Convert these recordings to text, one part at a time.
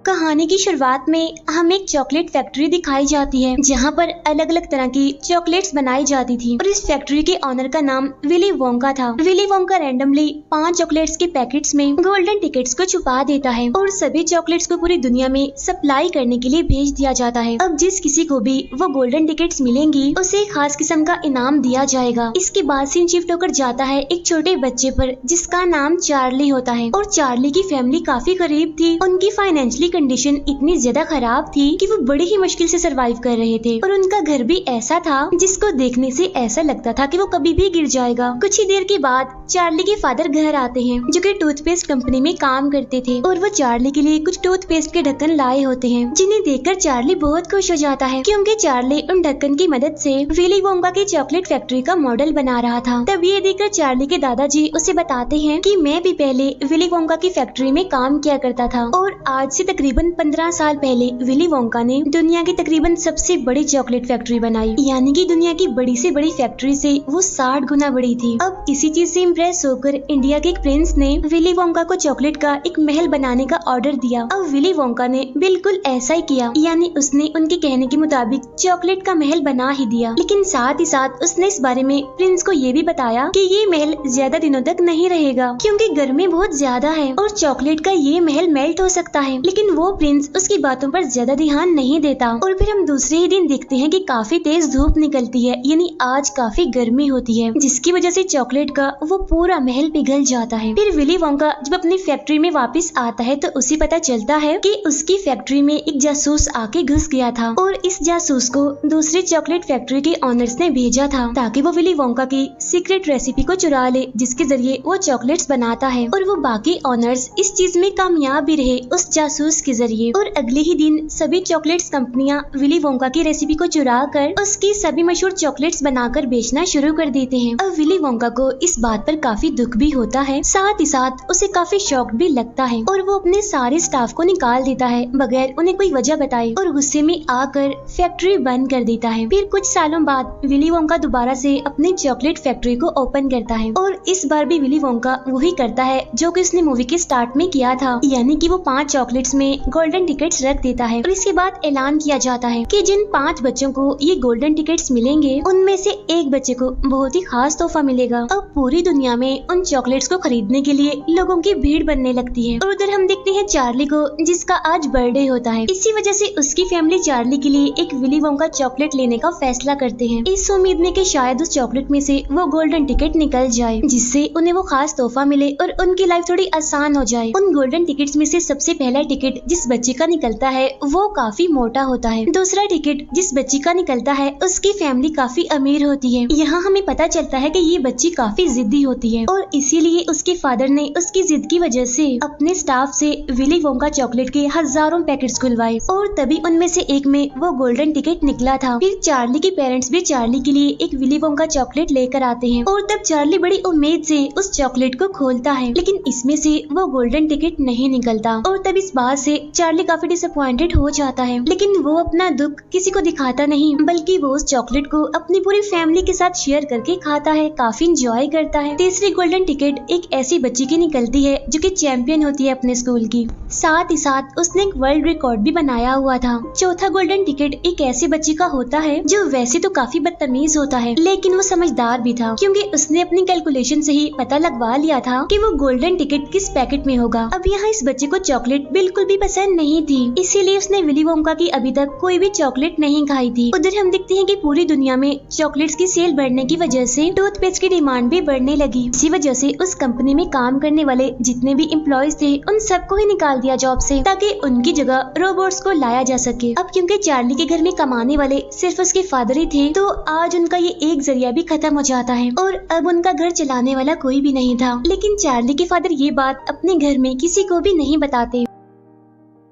कहानी की शुरुआत में हमें एक चॉकलेट फैक्ट्री दिखाई जाती है जहाँ पर अलग अलग तरह की चॉकलेट्स बनाई जाती थी और इस फैक्ट्री के ऑनर का नाम विली वोंका था। विली वोंका रैंडमली 5 चॉकलेट्स के पैकेट्स में गोल्डन टिकट्स को छुपा देता है और सभी चॉकलेट्स को पूरी दुनिया में सप्लाई करने के लिए भेज दिया जाता है। अब जिस किसी को भी वो गोल्डन टिकट्स मिलेंगी उसे एक खास किस्म का इनाम दिया जाएगा। इसके बाद सीन शिफ्ट होकर जाता है एक छोटे बच्चे पर जिसका नाम चार्ली होता है और चार्ली की फैमिली काफी गरीब थी। उनकी फाइनेंशियली कंडीशन इतनी ज्यादा खराब थी कि वो बड़ी ही मुश्किल से सरवाइव कर रहे थे और उनका घर भी ऐसा था जिसको देखने से ऐसा लगता था कि वो कभी भी गिर जाएगा। कुछ ही देर के बाद चार्ली के फादर घर आते हैं जो कि टूथपेस्ट कंपनी में काम करते थे और वो चार्ली के लिए कुछ टूथपेस्ट के ढक्कन लाए होते हैं जिन्हें देखकर चार्ली बहुत खुश हो जाता है क्योंकि चार्ली उन ढक्कन की मदद से विली वोंका की चॉकलेट फैक्ट्री का मॉडल बना रहा था। तब ये देखकर चार्ली के दादाजी उसे बताते हैं कि मैं भी पहले विली वोंका की फैक्ट्री में काम किया करता था और आज से तकरीबन 15 साल पहले विली वोंका ने दुनिया की तकरीबन सबसे बड़ी चॉकलेट फैक्ट्री बनाई, यानी कि दुनिया की बड़ी से बड़ी फैक्ट्री से वो 60 गुना बड़ी थी। अब इसी चीज से इम्प्रेस होकर इंडिया के एक प्रिंस ने विली वोंका को चॉकलेट का एक महल बनाने का ऑर्डर दिया। अब विली वोंका ने बिल्कुल ऐसा ही किया, यानी उसने उनके कहने के मुताबिक चॉकलेट का महल बना ही दिया। लेकिन साथ ही साथ उसने इस बारे में प्रिंस को ये भी बताया कि ये महल ज्यादा दिनों तक नहीं रहेगा क्योंकि गर्मी बहुत ज्यादा है और चॉकलेट का ये महल मेल्ट हो सकता है। लेकिन वो प्रिंस उसकी बातों पर ज्यादा ध्यान नहीं देता और फिर हम दूसरे ही दिन देखते हैं कि काफी तेज धूप निकलती है, यानी आज काफी गर्मी होती है जिसकी वजह से चॉकलेट का वो पूरा महल पिघल जाता है। फिर विली वोंका जब अपनी फैक्ट्री में वापस आता है तो उसे पता चलता है कि उसकी फैक्ट्री में एक जासूस आके घुस गया था और इस जासूस को दूसरी चॉकलेट फैक्ट्री के ऑनर्स ने भेजा था ताकि वो विली वोंका की सीक्रेट रेसिपी को चुरा ले जिसके जरिए वो चॉकलेट्स बनाता है और वो बाकी ऑनर्स इस चीज में कामयाब भी रहे उस जासूस के जरिए। और अगले ही दिन सभी चॉकलेट्स कंपनियां विली वोंका की रेसिपी को चुरा कर उसकी सभी मशहूर चॉकलेट्स बनाकर बेचना शुरू कर देते हैं। अब विली वोंका को इस बात पर काफी दुख भी होता है, साथ ही साथ उसे काफी शौक भी लगता है और वो अपने सारे स्टाफ को निकाल देता है बगैर उन्हें कोई वजह बताए और गुस्से में आकर फैक्ट्री बंद कर देता है। फिर कुछ सालों बाद विली वोंका दोबारा से अपनी चॉकलेट फैक्ट्री को ओपन करता है और इस बार भी विली वोंका वही करता है जो कि उसने मूवी के स्टार्ट में किया था, यानी कि वो 5 चॉकलेट्स में गोल्डन टिकट्स रख देता है और इसके बाद ऐलान किया जाता है कि जिन 5 बच्चों को ये गोल्डन टिकट्स मिलेंगे उनमें से एक बच्चे को बहुत ही खास तोहफा मिलेगा। अब पूरी दुनिया में उन चॉकलेट्स को खरीदने के लिए लोगों की भीड़ बनने लगती है और उधर हम देखते हैं चार्ली को जिसका आज बर्थडे होता है। इसी वजह से उसकी फैमिली चार्ली के लिए एक विली वोंका चॉकलेट लेने का फैसला करते हैं इस उम्मीद में कि शायद उस चॉकलेट में से वो गोल्डन टिकट निकल जाए जिससे उन्हें वो खास तोहफा मिले और उनकी लाइफ थोड़ी आसान हो जाए। उन गोल्डन टिकट्स में से सबसे पहला टिकट जिस बच्चे का निकलता है वो काफी मोटा होता है। दूसरा टिकट जिस बच्ची का निकलता है उसकी फैमिली काफी अमीर होती है। यहाँ हमें पता चलता है कि ये बच्ची काफी जिद्दी होती है और इसीलिए उसके फादर ने उसकी जिद की वजह से अपने स्टाफ से विली वोंका चॉकलेट के हजारों पैकेट्स खुलवाए और तभी उनमें से एक में वो गोल्डन टिकट निकला था। फिर चार्ली के पेरेंट्स भी चार्ली के लिए एक विली वोंका चॉकलेट लेकर आते हैं और तब चार्ली बड़ी उम्मीद से उस चॉकलेट को खोलता है लेकिन इसमें से वो गोल्डन टिकट नहीं निकलता और तब इस बात से चार्ली काफी डिसअपॉइंटेड हो जाता है। लेकिन वो अपना दुख किसी को दिखाता नहीं बल्कि वो उस चॉकलेट को अपनी पूरी फैमिली के साथ शेयर करके खाता है, काफी इंजॉय करता है। तीसरी गोल्डन टिकट एक ऐसी बच्ची की निकलती है जो कि चैंपियन होती है अपने स्कूल की, साथ ही साथ उसने एक वर्ल्ड रिकॉर्ड भी बनाया हुआ था। चौथा गोल्डन टिकट एक ऐसी बच्ची का होता है जो वैसे तो काफी बदतमीज होता है लेकिन वो समझदार भी था क्योंकि उसने अपनी कैलकुलेशन से ही पता लगवा लिया था कि वो गोल्डन टिकट किस पैकेट में होगा। अब यहाँ इस बच्चे को चॉकलेट बिल्कुल भी पसंद नहीं थी, इसीलिए उसने विली वोंका की अभी तक कोई भी चॉकलेट नहीं खाई थी। उधर हम देखते हैं कि पूरी दुनिया में चॉकलेट्स की सेल बढ़ने की वजह से टूथपेस्ट की डिमांड भी बढ़ने लगी। इसी वजह से उस कंपनी में काम करने वाले जितने भी एम्प्लॉयज थे उन सबको ही निकाल दिया जॉब से ताकि उनकी जगह रोबोट्स को लाया जा सके। अब क्योंकि चार्ली के घर में कमाने वाले सिर्फ उसके फादर ही थे तो आज उनका ये एक जरिया भी खत्म हो जाता है और अब उनका घर चलाने वाला कोई भी नहीं था। लेकिन चार्ली के फादर ये बात अपने घर में किसी को भी नहीं बताते।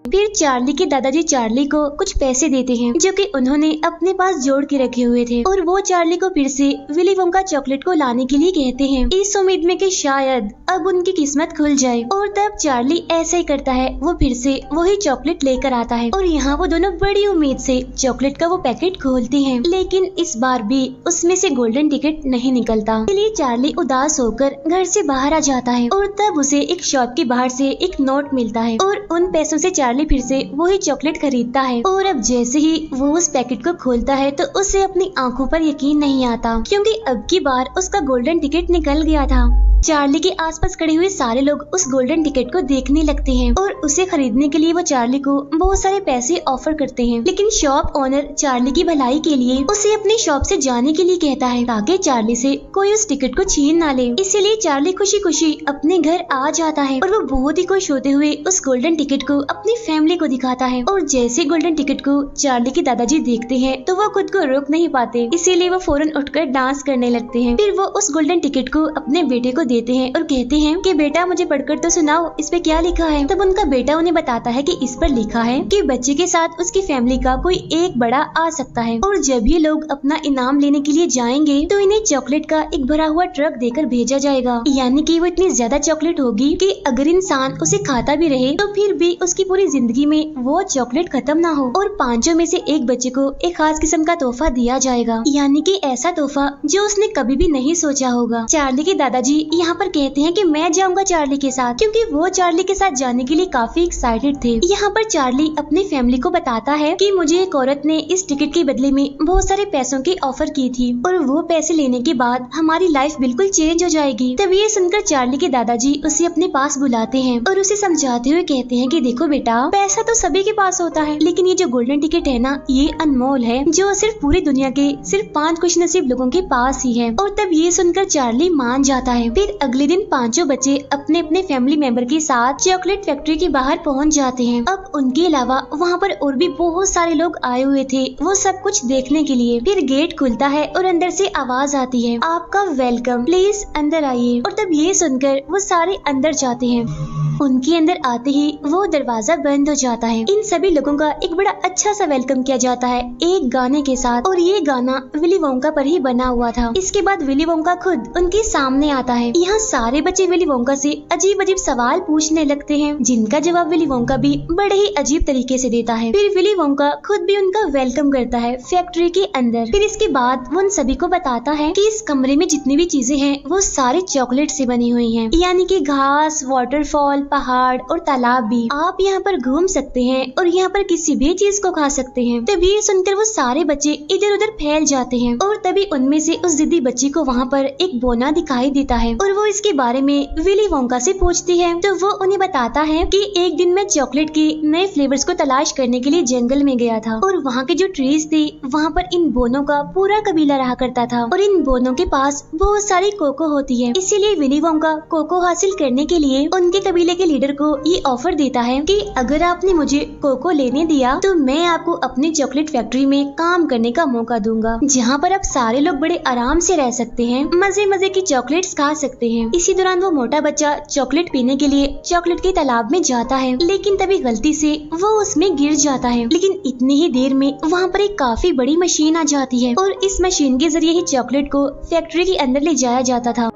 फिर चार्ली के दादाजी चार्ली को कुछ पैसे देते हैं जो कि उन्होंने अपने पास जोड़ के रखे हुए थे और वो चार्ली को फिर से विली वोंका चॉकलेट को लाने के लिए कहते हैं इस उम्मीद में कि शायद अब उनकी किस्मत खुल जाए। और तब चार्ली ऐसा ही करता है, वो फिर से वही चॉकलेट लेकर आता है और यहाँ वो दोनों बड़ी उम्मीद से चॉकलेट का वो पैकेट खोलते हैं लेकिन इस बार भी उसमें से गोल्डन टिकट नहीं निकलता। इसलिए चार्ली उदास होकर घर से बाहर आ जाता है और तब उसे एक शॉप के बाहर से एक नोट मिलता है और उन पैसों से चार्ली फिर से वही चॉकलेट खरीदता है और अब जैसे ही वो उस पैकेट को खोलता है तो उसे अपनी आंखों पर यकीन नहीं आता, क्योंकि अब की बार उसका गोल्डन टिकट निकल गया था। चार्ली के आसपास खड़े हुए सारे लोग उस गोल्डन टिकट को देखने लगते हैं और उसे खरीदने के लिए वो चार्ली को बहुत सारे पैसे ऑफर करते हैं, लेकिन शॉप ओनर चार्ली की भलाई के लिए उसे अपनी शॉप से जाने के लिए कहता है ताकि चार्ली से कोई उस टिकट को छीन ना ले। इसीलिए चार्ली खुशी खुशी अपने घर आ जाता है और वो बहुत ही खुश होते हुए उस गोल्डन टिकट को अपनी फैमिली को दिखाता है। और जैसे गोल्डन टिकट को चार्ली के दादाजी देखते हैं तो वो खुद को रोक नहीं पाते, इसीलिए वो फौरन उठकर डांस करने लगते हैं। फिर वो उस गोल्डन टिकट को अपने बेटे को देते हैं और कहते हैं कि बेटा मुझे पढ़कर तो सुनाओ, इस पे क्या लिखा है। तब उनका बेटा उन्हें बताता है कि इस पर लिखा है कि बच्चे के साथ उसकी फैमिली का कोई एक बड़ा आ सकता है और जब ये लोग अपना इनाम लेने के लिए जाएंगे तो इन्हें चॉकलेट का एक भरा हुआ ट्रक देकर भेजा जाएगा। यानी कि वो इतनी ज्यादा चॉकलेट होगी कि अगर इंसान उसे खाता भी रहे तो फिर भी उसकी पूरी जिंदगी में वो चॉकलेट खत्म ना हो। और पांचों में से एक बच्चे को एक खास किस्म का तोहफा दिया जाएगा, यानी कि ऐसा तोहफा जो उसने कभी भी नहीं सोचा होगा। चार्ली के दादाजी यहाँ पर कहते हैं कि मैं जाऊंगा चार्ली के साथ, क्योंकि वो चार्ली के साथ जाने के लिए काफी एक्साइटेड थे। यहाँ पर चार्ली अपनी फैमिली को बताता है कि मुझे एक औरत ने इस टिकट के बदले में बहुत सारे पैसों की ऑफर की थी और वो पैसे लेने के बाद हमारी लाइफ बिल्कुल चेंज हो जाएगी। तब ये सुनकर चार्ली के दादाजी उसे अपने पास बुलाते हैं और उसे समझाते हुए कहते हैं कि देखो बेटा, पैसा तो सभी के पास होता है, लेकिन ये जो गोल्डन टिकट है ना, ये अनमोल है, जो सिर्फ पूरी दुनिया के सिर्फ 5 खुशनसीब लोगों के पास ही है। और तब ये सुनकर चार्ली मान जाता है। फिर अगले दिन पांचों बच्चे अपने अपने फैमिली मेंबर के साथ चॉकलेट फैक्ट्री के बाहर पहुंच जाते हैं। अब उनके अलावा वहां पर और भी बहुत सारे लोग आए हुए थे वो सब कुछ देखने के लिए। फिर गेट खुलता है और अंदर से आवाज आती है, आपका वेलकम, प्लीज अंदर आइए। और तब ये सुनकर वो सारे अंदर जाते हैं। उनके अंदर आते ही वो दरवाजा बंद हो जाता है। इन सभी लोगों का एक बड़ा अच्छा सा वेलकम किया जाता है एक गाने के साथ, और ये गाना विली वोंका पर ही बना हुआ था। इसके बाद विली वोंका खुद उनके सामने आता है। यहाँ सारे बच्चे विली वोंका से अजीब अजीब सवाल पूछने लगते हैं, जिनका जवाब विली वोंका भी बड़े ही अजीब तरीके से देता है। फिर विली वोंका खुद भी उनका वेलकम करता है फैक्ट्री के अंदर। फिर इसके बाद वो उन सभी को बताता है कि इस कमरे में जितनी भी चीजें हैं वो सारी चॉकलेट से बनी हुई हैं, यानी कि घास, वाटरफॉल, पहाड़ और तालाब भी। आप यहाँ पर घूम सकते हैं और यहाँ पर किसी भी चीज को खा सकते हैं। तभी सुनकर वो सारे बच्चे इधर उधर फैल जाते हैं और तभी उनमें से उस जिद्दी बच्ची को वहाँ पर एक बोना दिखाई देता है और वो इसके बारे में विली वोंका से पूछती है। तो वो उन्हें बताता है कि एक दिन मैं चॉकलेट के नए फ्लेवर्स को तलाश करने के लिए जंगल में गया था और वहाँ के जो ट्रीज थे वहाँ पर इन बोनों का पूरा कबीला रहा करता था और इन बोनों के पास बहुत सारी कोको होती है। इसीलिए विली वोंका कोको हासिल करने के लिए उनके कबीले के लीडर को ये ऑफर देता है कि अगर आपने मुझे कोको लेने दिया तो मैं आपको अपनी चॉकलेट फैक्ट्री में काम करने का मौका दूंगा, जहाँ पर आप सारे लोग बड़े आराम से रह सकते हैं, मजे मजे की चॉकलेट्स खा सकते हैं। इसी दौरान वो मोटा बच्चा चॉकलेट पीने के लिए चॉकलेट के तालाब में जाता है, लेकिन तभी गलती से वो उसमें गिर जाता है। लेकिन इतनी ही देर में वहाँ पर एक काफी बड़ी मशीन आ जाती है और इस मशीन के जरिए ही चॉकलेट को फैक्ट्री के अंदर ले जाया जाता था।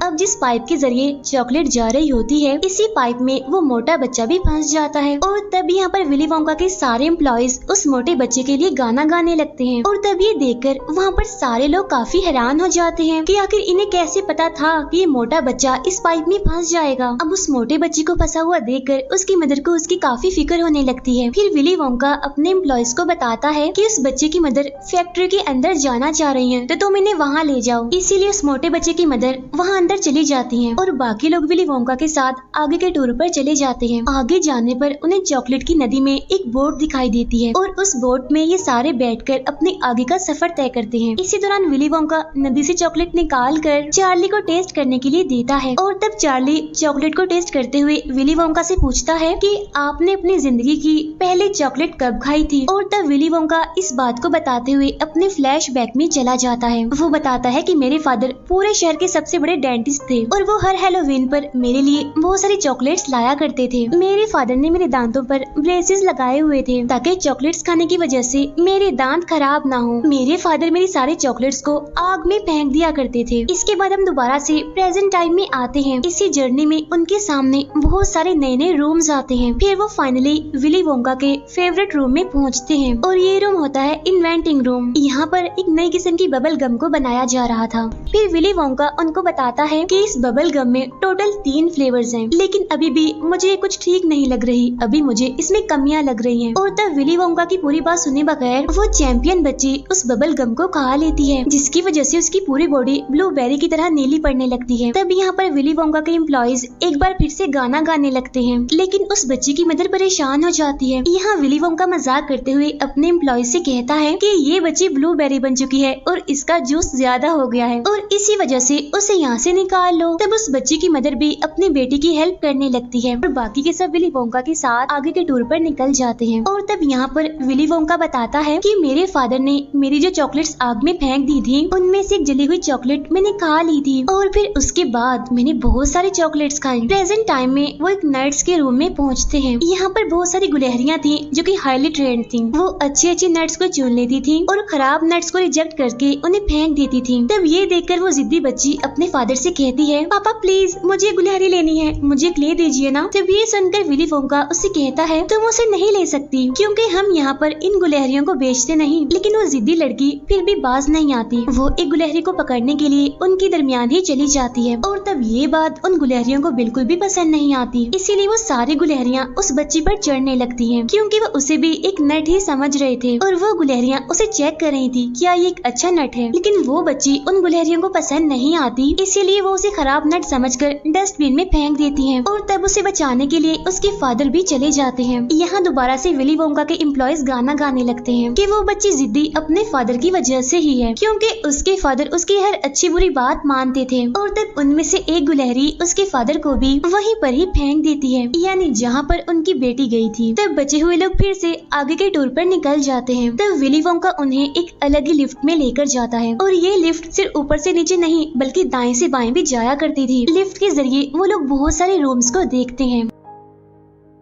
अब जिस पाइप के जरिए चॉकलेट जा रही होती है, इसी पाइप में वो मोटा बच्चा भी फंस जाता है और तब यहाँ पर विली वोंका के सारे एम्प्लॉइज उस मोटे बच्चे के लिए गाना गाने लगते हैं। और तब ये देखकर वहाँ पर सारे लोग काफी हैरान हो जाते हैं कि आखिर इन्हें कैसे पता था कि ये मोटा बच्चा इस पाइप में फंस जाएगा। अब उस मोटे बच्चे को फंसा हुआ देखकर उसकी मदर को उसकी काफी फिक्र होने लगती है। फिर विली वोंका अपने एम्प्लॉइज को बताता है कि उस बच्चे की मदर फैक्ट्री के अंदर जाना चाह रही है, तो तुम इन्हें वहाँ ले जाओ। इसीलिए उस मोटे बच्चे की मदर वहाँ अंदर चली जाती हैं और बाकी लोग विली वोंका के साथ आगे के टूर पर चले जाते हैं। आगे जाने पर उन्हें चॉकलेट की नदी में एक बोट दिखाई देती है और उस बोट में ये सारे बैठकर अपने आगे का सफर तय करते हैं। इसी दौरान विली वोंका नदी से चॉकलेट निकाल कर चार्ली को टेस्ट करने के लिए देता है और तब चार्ली चॉकलेट को टेस्ट करते हुए विली वोंका से पूछता है कि आपने अपनी जिंदगी की पहली चॉकलेट कब खाई थी। और तब विली वोंका इस बात को बताते हुए अपने फ्लैशबैक में चला जाता है। वो बताता है कि मेरे फादर पूरे शहर के सबसे बड़े डेंटिस्ट थे और वो हर हैलोवीन पर मेरे लिए बहुत सारी चॉकलेट्स लाया करते थे। मेरे फादर ने मेरे दांतों पर ब्रेसेस लगाए हुए थे ताकि चॉकलेट्स खाने की वजह से मेरे दांत खराब ना हो। मेरे फादर मेरी सारे चॉकलेट्स को आग में फेंक दिया करते थे। इसके बाद हम दोबारा से प्रेजेंट टाइम में आते हैं। इसी जर्नी में उनके सामने बहुत सारे नए नए रूम्स आते हैं। फिर वो फाइनली विली वोंका के फेवरेट रूम में पहुँचते हैं और ये रूम होता है इन्वेंटिंग रूम। यहाँ पर एक नई किस्म की बबल गम को बनाया जा रहा था। फिर विली वोंका उनको बताता है है कि इस बबल गम में टोटल 3 फ्लेवर्स हैं, लेकिन अभी भी मुझे कुछ ठीक नहीं लग रही, अभी मुझे इसमें कमियां लग रही हैं। और तब विली वोंका की पूरी बात सुने बगैर वो चैंपियन बच्ची उस बबल गम को खा लेती है, जिसकी वजह से उसकी पूरी बॉडी ब्लूबेरी की तरह नीली पड़ने लगती है। तब यहाँ पर विली वोंका के एम्प्लॉइज एक बार फिर से गाना गाने लगते हैं, लेकिन उस बच्ची की मदर परेशान हो जाती है। यहाँ विली वोंका मजाक करते हुए अपने एम्प्लॉइज से कहता है कि ये बच्ची ब्लूबेरी बन चुकी है और इसका जूस ज्यादा हो गया है और इसी वजह से उसे यहाँ से निकाल लो। तब उस बच्ची की मदर भी अपनी बेटी की हेल्प करने लगती है और बाकी के सब विली वोंका के साथ आगे के टूर पर निकल जाते हैं। और तब यहाँ पर विली वोंका बताता है कि मेरे फादर ने मेरी जो चॉकलेट्स आग में फेंक दी थी उनमें से एक जली हुई चॉकलेट मैंने खा ली थी और फिर उसके बाद मैंने बहुत सारी चॉकलेट्स खाई। प्रेजेंट टाइम में वो एक नट्स के रूम में पहुँचते हैं। यहाँ पर बहुत सारी गुलहरियाँ थी जो कि हाईली ट्रेंड थी। वो अच्छे नट्स को चुन लेती थी और खराब नट्स को रिजेक्ट करके उन्हें फेंक देती थी। तब ये देखकर वो जिद्दी बच्ची अपने फादर से कहती है, पापा प्लीज मुझे गुलहरी लेनी है, मुझे ले दीजिए ना। तब ये सुनकर विली वोंका उससे कहता है, तुम उसे नहीं ले सकती क्योंकि हम यहाँ पर इन गुलहरियों को बेचते नहीं। लेकिन वो जिद्दी लड़की फिर भी बाज नहीं आती। वो एक गुलहरी को पकड़ने के लिए उनके दरमियान ही चली जाती है और तब ये बात उन गुलहरियों को बिल्कुल भी पसंद नहीं आती। इसीलिए वो सारी गुलहरियाँ उस बच्ची पर चढ़ने लगती हैं क्योंकि वो उसे भी एक नट ही समझ रहे थे और वो गुलहरियाँ उसे चेक कर रही थी क्या ये एक अच्छा नट है। लेकिन वो बच्ची उन गुलहरियों को पसंद नहीं आती, इसीलिए वो उसे खराब नट समझकर डस्टबिन में फेंक देती है और तब उसे बचाने के लिए उसके फादर भी चले जाते हैं। यहाँ दोबारा से विली वोंका के एम्प्लॉइज गाना गाने लगते हैं कि वो बच्ची जिद्दी अपने फादर की वजह से ही है क्योंकि उसके फादर उसकी हर अच्छी बुरी बात मानते थे। और तब उनमें से एक गुलहरी उसके फादर को भी वहीं पर ही फेंक देती है, यानी जहाँ पर उनकी बेटी गई थी। तब बचे हुए लोग फिर से आगे के टूर पर निकल जाते हैं। तब विली वोंका उन्हें एक अलग ही लिफ्ट में लेकर जाता है और ये लिफ्ट सिर्फ ऊपर से नीचे नहीं बल्कि दाएं से बाएं भी जाया करती थी। लिफ्ट के जरिए वो लोग बहुत सारे रूम्स को देखते हैं।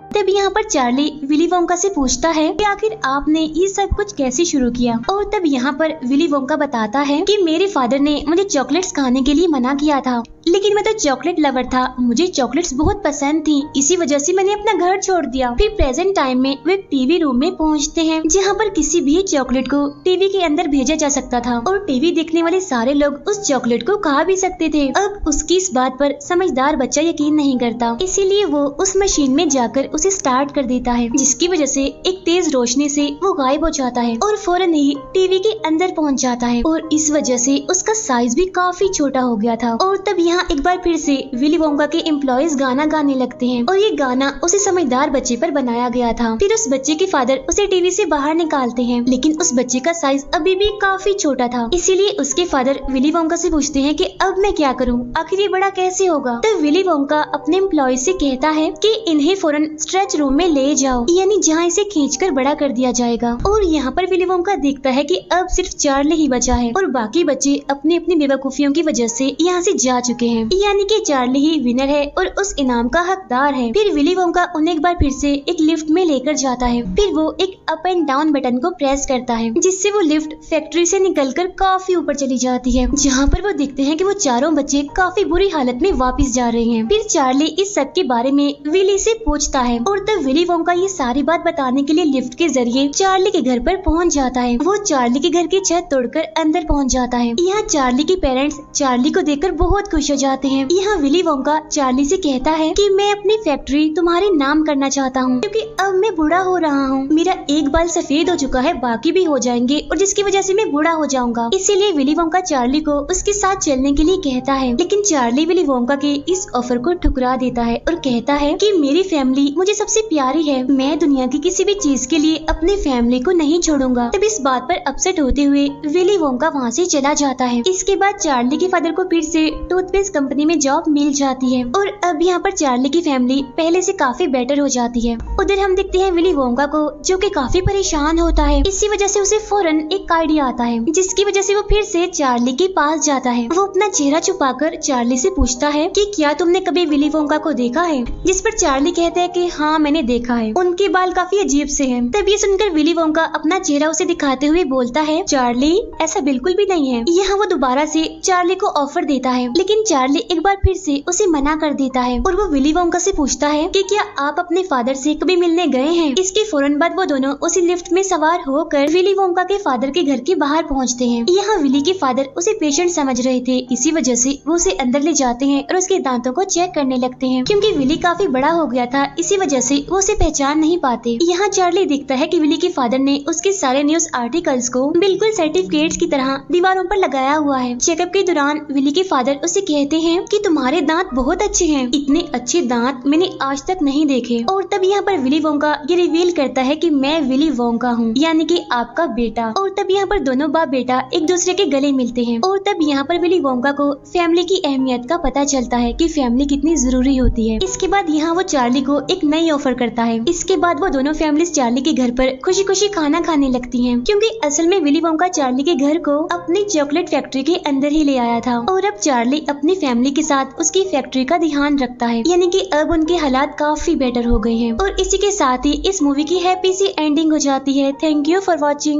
तब यहाँ पर चार्ली विली वोंका से पूछता है कि आखिर आपने ये सब कुछ कैसे शुरू किया। और तब यहाँ पर विली वोंका बताता है कि मेरे फादर ने मुझे चॉकलेट्स खाने के लिए मना किया था, लेकिन मैं तो चॉकलेट लवर था, मुझे चॉकलेट्स बहुत पसंद थी, इसी वजह से मैंने अपना घर छोड़ दिया। फिर प्रेजेंट टाइम में वो एक टीवी रूम में पहुँचते हैं जहाँ पर किसी भी चॉकलेट को टीवी के अंदर भेजा जा सकता था और टीवी देखने वाले सारे लोग उस चॉकलेट को खा भी सकते थे। अब उसकी इस बात पर समझदार बच्चा यकीन नहीं करता, इसीलिए वो उस मशीन में जाकर उसे स्टार्ट कर देता है, जिसकी वजह से एक तेज रोशनी से वो गायब हो जाता है और फौरन ही टीवी के अंदर पहुंच जाता है और इस वजह से उसका साइज भी काफी छोटा हो गया था। और तब यहाँ एक बार फिर से विली वोंका के एम्प्लॉइज गाना गाने लगते हैं और ये गाना उसे समझदार बच्चे पर बनाया गया था। फिर उस बच्चे के फादर उसे टीवी से बाहर निकालते हैं, लेकिन उस बच्चे का साइज अभी भी काफी छोटा था, इसीलिए उसके फादर विली वोंका से पूछते हैं कि अब मैं क्या करूँ, आखिर ये बड़ा कैसे होगा। तब विली वोंका अपने एम्प्लॉइज से कहता है कि इन्हें फौरन स्ट्रेच रूम में ले जाओ, यानी जहाँ इसे खींचकर बड़ा कर दिया जाएगा। और यहाँ पर विली वोंका देखता है कि अब सिर्फ चार्ली ही बचा है और बाकी बच्चे अपनी अपनी बेवकूफियों की वजह से यहाँ से जा चुके हैं, यानी कि चार्ली ही विनर है और उस इनाम का हकदार है। फिर विली वोंका उन्हें एक बार फिर से एक लिफ्ट में लेकर जाता है। फिर वो एक अप एंड डाउन बटन को प्रेस करता है, जिससे वो लिफ्ट फैक्ट्री से निकलकर काफी ऊपर चली जाती है, जहाँ पर वो देखते हैं कि वो चारों बच्चे काफी बुरी हालत में वापस जा रहे हैं। फिर चार्ली इस सब के बारे में विली से पूछता है और तब विली वोंका ये सारी बात बताने के लिए लिफ्ट के जरिए चार्ली के घर पर पहुंच जाता है। वो चार्ली के घर की छत तोड़कर अंदर पहुंच जाता है। यहाँ चार्ली के पेरेंट्स चार्ली को देखकर बहुत खुश हो जाते हैं। यहाँ विली वोंका चार्ली से कहता है कि मैं अपनी फैक्ट्री तुम्हारे नाम करना चाहता हूँ क्योंकि अब मैं बूढ़ा हो रहा हूँ, मेरा एक बाल सफेद हो चुका है, बाकी भी हो जाएंगे और जिसकी वजह से मैं बूढ़ा हो जाऊंगा। इसीलिए विली वोंका चार्ली को उसके साथ चलने के लिए कहता है, लेकिन चार्ली विली वोंका के इस ऑफर को ठुकरा देता है और कहता है कि मेरी फैमिली मुझे सबसे प्यारी है, मैं दुनिया की किसी भी चीज के लिए अपने फैमिली को नहीं छोड़ूंगा। तब इस बात पर अपसेट होते हुए विली वोंका वहाँ से चला जाता है। इसके बाद चार्ली के फादर को फिर से टूथपेस्ट कंपनी में जॉब मिल जाती है और अब यहाँ पर चार्ली की फैमिली पहले से काफी बेटर हो जाती है। उधर हम देखते हैं विली वोंका को जो कि काफी परेशान होता है। इसी वजह से उसे फौरन एक आइडिया आता है, जिसकी वजह से वो फिर से चार्ली के पास जाता है। वो अपना चेहरा छुपाकर चार्ली से पूछता है कि क्या तुमने कभी विली वोंका को देखा है, जिस पर चार्ली कहता है कि हाँ मैंने देखा है, उनके बाल काफी अजीब से हैं। तब ये सुनकर विली वोंका अपना चेहरा उसे दिखाते हुए बोलता है, चार्ली ऐसा बिल्कुल भी नहीं है। यहाँ वो दोबारा से चार्ली को ऑफर देता है, लेकिन चार्ली एक बार फिर से उसे मना कर देता है और वो विली वोंका से पूछता है कि क्या आप अपने फादर से कभी मिलने गए हैं। इसके फौरन बाद वो दोनों उसी लिफ्ट में सवार होकर विली वोंका के फादर के घर के बाहर पहुंचते हैं। यहाँ विली के फादर उसे पेशेंट समझ रहे थे, इसी वजह से वो उसे अंदर ले जाते हैं और उसके दांतों को चेक करने लगते हैं। क्योंकि विली काफी बड़ा हो गया था, इसी वजह से वो उसे पहचान नहीं पाते। यहाँ चार्ली देखता है कि विली के फादर ने उसके सारे न्यूज आर्टिकल्स को बिल्कुल सर्टिफिकेट्स की तरह दीवारों पर लगाया हुआ है। चेकअप के दौरान विली के फादर उसे कहते हैं कि तुम्हारे दांत बहुत अच्छे हैं, इतने अच्छे दांत मैंने आज तक नहीं देखे। और तब यहाँ पर विली वोंका ये रिवील करता है कि मैं विली वोंका हूँ, यानी कि आपका बेटा। और तब यहाँ पर दोनों बाप बेटा एक दूसरे के गले मिलते हैं। और तब यहाँ पर विली वोंका को फैमिली की अहमियत का पता चलता है कि फैमिली कितनी जरूरी होती है। इसके बाद यहाँ वो चार्ली को एक नई ऑफर करता है। इसके बाद वो दोनों फैमिलीज चार्ली के घर पर खुशी खुशी खाना खाने लगती हैं, क्योंकि असल में विली वोंका चार्ली के घर को अपनी चॉकलेट फैक्ट्री के अंदर ही ले आया था। और अब चार्ली अपनी फैमिली के साथ उसकी फैक्ट्री का ध्यान रखता है, यानी कि अब उनके हालात काफी बेटर हो गए हैं। और इसी के साथ ही इस मूवी की हैप्पी सी एंडिंग हो जाती है। Thank you for watching.